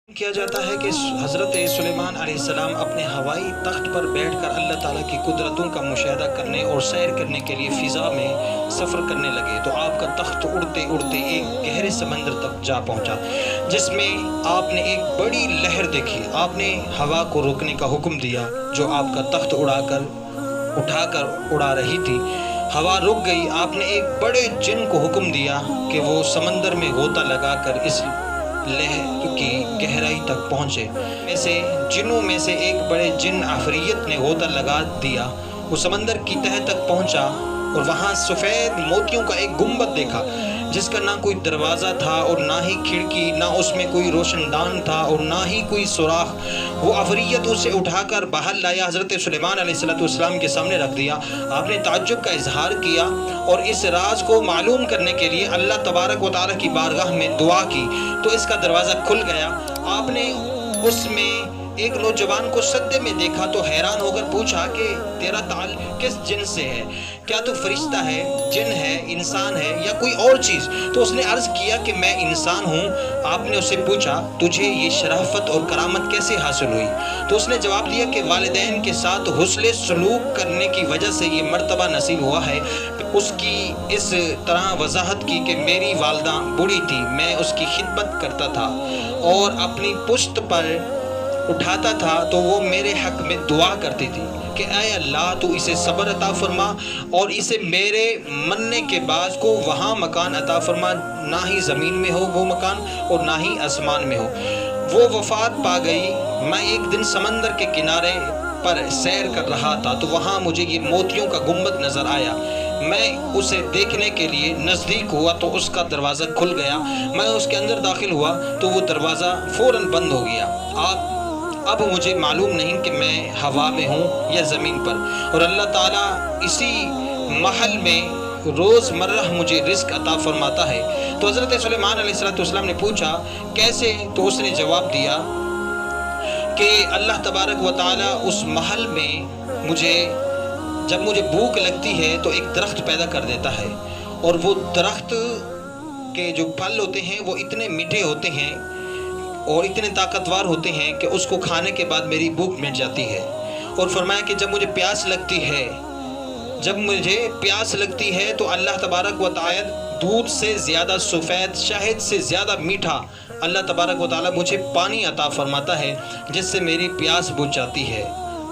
کیا جاتا ہے کہ حضرت سلیمان علیہ السلام اپنے ہوائی تخت پر بیٹھ کر اللہ تعالیٰ کی قدرتوں کا مشاہدہ کرنے اور سیر کرنے کے لیے فضا میں سفر کرنے لگے تو آپ کا تخت اڑتے اڑتے ایک گہرے سمندر تک جا پہنچا، جس میں آپ نے ایک بڑی لہر دیکھی۔ آپ نے ہوا کو روکنے کا حکم دیا جو آپ کا تخت اٹھا کر اڑا رہی تھی۔ ہوا رک گئی۔ آپ نے ایک بڑے جن کو حکم دیا کہ وہ سمندر میں غوطہ لگا کر اس لہر کی گہرائی تک پہنچے۔ جنوں میں سے ایک بڑے جن عفریت نے غوطہ لگا دیا۔ وہ سمندر کی تہہ تک پہنچا اور وہاں سفید موتیوں کا ایک گنبد دیکھا، جس کا نہ کوئی دروازہ تھا اور نہ ہی کھڑکی، نہ اس میں کوئی روشن دان تھا اور نہ ہی کوئی سوراخ۔ وہ عفریت اسے اٹھا کر باہر لایا، حضرت سلیمان علیہ السلام کے سامنے رکھ دیا۔ آپ نے تعجب کا اظہار کیا اور اس راز کو معلوم کرنے کے لیے اللہ تبارک و تعالیٰ کی بارگاہ میں دعا کی تو اس کا دروازہ کھل گیا۔ آپ نے اس میں ایک نوجوان کو سجدے میں دیکھا تو حیران ہو کر پوچھا کہ تیرا تعلق کس جن سے ہے؟ کیا تو فرشتہ ہے، جن ہے، انسان ہے یا کوئی اور چیز؟ تو اس نے عرض کیا کہ میں انسان ہوں۔ آپ نے اسے پوچھا تجھے یہ شرافت اور کرامت کیسے حاصل ہوئی؟ تو اس نے جواب دیا کہ والدین کے ساتھ حسن سلوک کرنے کی وجہ سے یہ مرتبہ نصیب ہوا ہے۔ اس کی اس طرح وضاحت کی کہ میری والدہ بوڑھی تھی، میں اس کی خدمت کرتا تھا اور اپنی پشت پر اٹھاتا تھا تو وہ میرے حق میں دعا کرتی تھی کہ اے اللہ تو اسے صبر عطا فرما اور اسے میرے مننے کے بعد کو وہاں مکان عطا فرما، نہ ہی زمین میں ہو وہ مکان اور نہ ہی آسمان میں ہو۔ وہ وفات پا گئی۔ میں ایک دن سمندر کے کنارے پر سیر کر رہا تھا تو وہاں مجھے یہ موتیوں کا گنبد نظر آیا۔ میں اسے دیکھنے کے لیے نزدیک ہوا تو اس کا دروازہ کھل گیا۔ میں اس کے اندر داخل ہوا تو وہ دروازہ فوراً بند ہو گیا۔ اب مجھے معلوم نہیں کہ میں ہوا میں ہوں یا زمین پر، اور اللہ تعالیٰ اسی محل میں روز مرہ مجھے رزق عطا فرماتا ہے۔ تو حضرت سلیمان علیہ السلام نے پوچھا کیسے؟ تو اس نے جواب دیا کہ اللہ تبارک و تعالیٰ اس محل میں جب مجھے بھوک لگتی ہے تو ایک درخت پیدا کر دیتا ہے، اور وہ درخت کے جو پھل ہوتے ہیں وہ اتنے میٹھے ہوتے ہیں اور اتنے طاقتور ہوتے ہیں کہ اس کو کھانے کے بعد میری بھوک مٹ جاتی ہے۔ اور فرمایا کہ جب مجھے پیاس لگتی ہے تو اللہ تبارک و تعالی دودھ سے زیادہ سفید، شہد سے زیادہ میٹھا اللہ تبارک و تعالی مجھے پانی عطا فرماتا ہے جس سے میری پیاس بجھ جاتی ہے۔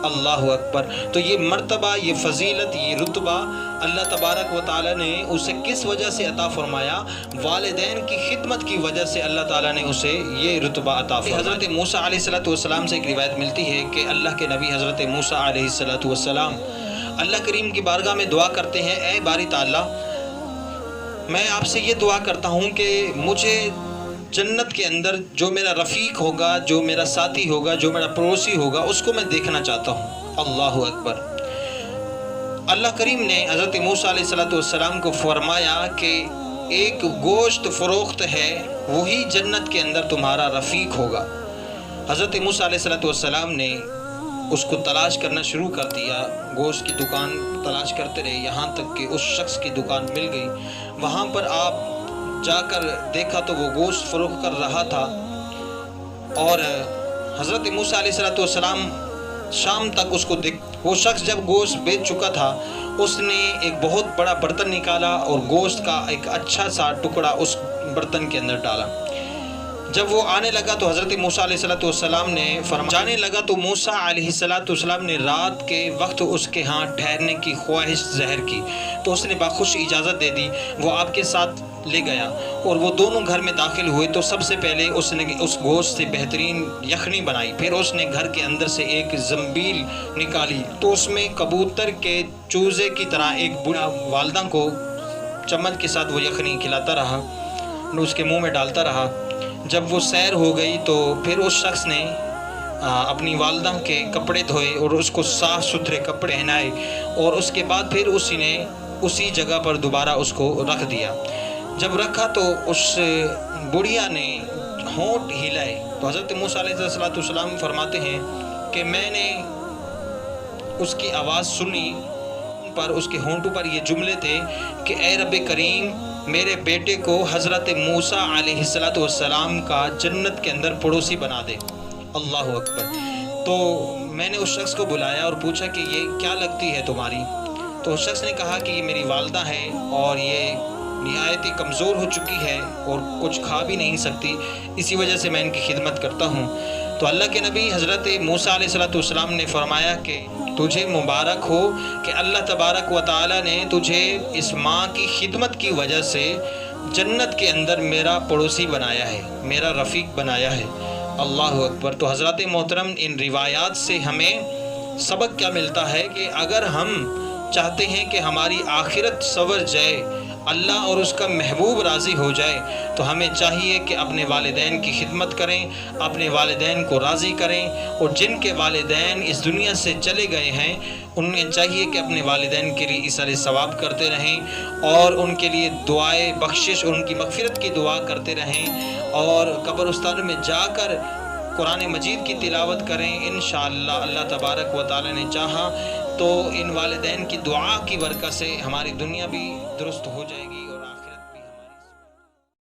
اللہ اکبر۔ تو یہ مرتبہ، یہ فضیلت، یہ رتبہ اللہ تبارک و تعالی نے اسے کس وجہ سے عطا فرمایا؟ والدین کی خدمت کی وجہ سے اللہ تعالیٰ نے اسے یہ رتبہ عطا فرمایا۔ حضرت موسیٰ علیہ السلام سے ایک روایت ملتی ہے کہ اللہ کے نبی حضرت موسیٰ علیہ السلام اللہ کریم کی بارگاہ میں دعا کرتے ہیں، اے باری تعالیٰ میں آپ سے یہ دعا کرتا ہوں کہ مجھے جنت کے اندر جو میرا رفیق ہوگا، جو میرا ساتھی ہوگا، جو میرا پڑوسی ہوگا، اس کو میں دیکھنا چاہتا ہوں۔ اللہ اکبر۔ اللہ کریم نے حضرت موسیٰ علیہ السلام کو فرمایا کہ ایک گوشت فروخت ہے، وہی جنت کے اندر تمہارا رفیق ہوگا۔ حضرت موسیٰ علیہ السلام نے اس کو تلاش کرنا شروع کر دیا، گوشت کی دکان تلاش کرتے رہے یہاں تک کہ اس شخص کی دکان مل گئی۔ وہاں پر آپ جا کر دیکھا تو وہ گوشت فروخت کر رہا تھا، اور حضرت موسیٰ علیہ السلام شام تک اس کو وہ شخص جب گوشت بیچ چکا تھا، اس نے ایک بہت بڑا برتن نکالا اور گوشت کا ایک اچھا سا ٹکڑا اس برتن کے اندر ڈالا۔ جب وہ آنے لگا تو حضرت موسیٰ علیہ السلام نے جانے لگا تو موسیٰ علیہ السلام نے رات کے وقت اس کے ہاں ٹھہرنے کی خواہش ظاہر کی تو اس نے باخوش اجازت دے دی۔ وہ آپ کے ساتھ لے گیا اور وہ دونوں گھر میں داخل ہوئے تو سب سے پہلے اس نے اس گوشت سے بہترین یخنی بنائی، پھر اس نے گھر کے اندر سے ایک زنبیل نکالی تو اس میں کبوتر کے چوزے کی طرح ایک بڑا والدہ کو چمچ کے ساتھ وہ یخنی کھلاتا رہا، اس کے منہ میں ڈالتا رہا۔ جب وہ سیر ہو گئی تو پھر اس شخص نے اپنی والدہ کے کپڑے دھوئے اور اس کو صاف ستھرے کپڑے پہنائے، اور اس کے بعد پھر اسی جگہ پر دوبارہ اس کو رکھ دیا۔ جب رکھا تو اس بڑھیا نے ہونٹ ہلائے تو حضرت موسیٰ علیہ السلام فرماتے ہیں کہ میں نے اس کی آواز سنی، پر اس کے ہونٹوں پر یہ جملے تھے کہ اے رب کریم میرے بیٹے کو حضرت موسیٰ علیہ السلام کا جنت کے اندر پڑوسی بنا دے۔ اللہ اکبر۔ تو میں نے اس شخص کو بلایا اور پوچھا کہ یہ کیا لگتی ہے تمہاری؟ تو اس شخص نے کہا کہ یہ میری والدہ ہے اور یہ نہایت ہی کمزور ہو چکی ہے اور کچھ کھا بھی نہیں سکتی، اسی وجہ سے میں ان کی خدمت کرتا ہوں۔ تو اللہ کے نبی حضرت موسیٰ علیہ السلام نے فرمایا کہ تجھے مبارک ہو کہ اللہ تبارک و تعالی نے تجھے اس ماں کی خدمت کی وجہ سے جنت کے اندر میرا پڑوسی بنایا ہے، میرا رفیق بنایا ہے۔ اللہ اکبر۔ تو حضرات محترم، ان روایات سے ہمیں سبق کیا ملتا ہے کہ اگر ہم چاہتے ہیں کہ ہماری آخرت سنور جائے، اللہ اور اس کا محبوب راضی ہو جائے، تو ہمیں چاہیے کہ اپنے والدین کی خدمت کریں، اپنے والدین کو راضی کریں، اور جن کے والدین اس دنیا سے چلے گئے ہیں انہیں چاہیے کہ اپنے والدین کے لیے ایثار ثواب کرتے رہیں اور ان کے لیے دعائے بخشش اور ان کی مغفرت کی دعا کرتے رہیں، اور قبرستان میں جا کر قرآن مجید کی تلاوت کریں۔ انشاءاللہ اللہ تبارک و تعالی نے چاہا تو ان والدین کی دعا کی برکت سے ہماری دنیا بھی درست ہو جائے گی۔